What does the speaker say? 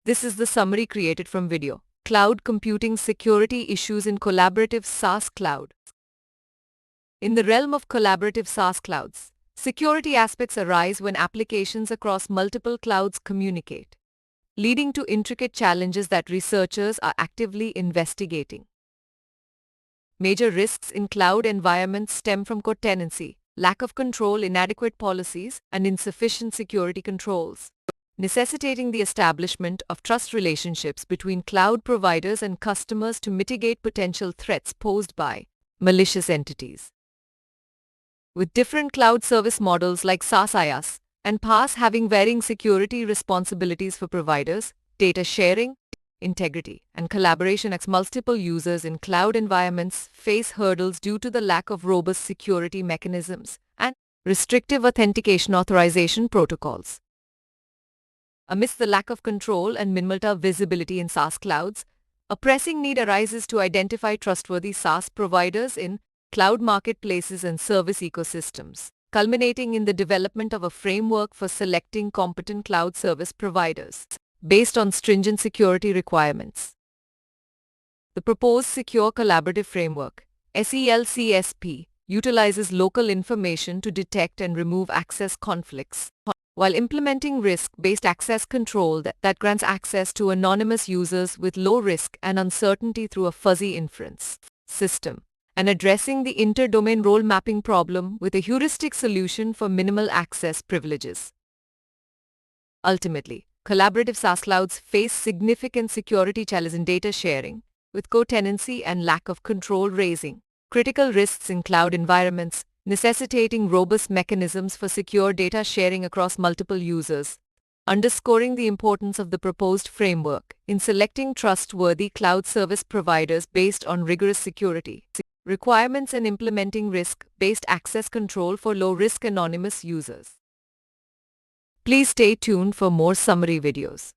This is the summary created from video. Cloud computing security issues in collaborative SaaS cloud. In the realm of collaborative SaaS clouds, security aspects arise when applications across multiple clouds communicate, leading to intricate challenges that researchers are actively investigating. Major risks in cloud environments stem from co-tenancy, lack of control, inadequate policies, and insufficient security controls, necessitating the establishment of trust relationships between cloud providers and customers to mitigate potential threats posed by malicious entities. With different cloud service models like SaaS IaaS and PaaS having varying security responsibilities for providers, data sharing, integrity, and collaboration as multiple users in cloud environments face hurdles due to the lack of robust security mechanisms and restrictive authentication authorization protocols. Amidst the lack of control and minimal visibility in SaaS clouds, a pressing need arises to identify trustworthy SaaS providers in cloud marketplaces and service ecosystems, culminating in the development of a framework for selecting competent cloud service providers based on stringent security requirements. The proposed Secure Collaborative Framework, SELCSP, utilizes local information to detect and remove access conflicts, while implementing risk-based access control that grants access to anonymous users with low risk and uncertainty through a fuzzy inference system, and addressing the inter-domain role mapping problem with a heuristic solution for minimal access privileges. Ultimately, collaborative SaaS clouds face significant security challenges in data sharing, with co-tenancy and lack of control raising critical risks in cloud environments, necessitating robust mechanisms for secure data sharing across multiple users, underscoring the importance of the proposed framework in selecting trustworthy cloud service providers based on rigorous security requirements and implementing risk-based access control for low-risk anonymous users. Please stay tuned for more summary videos.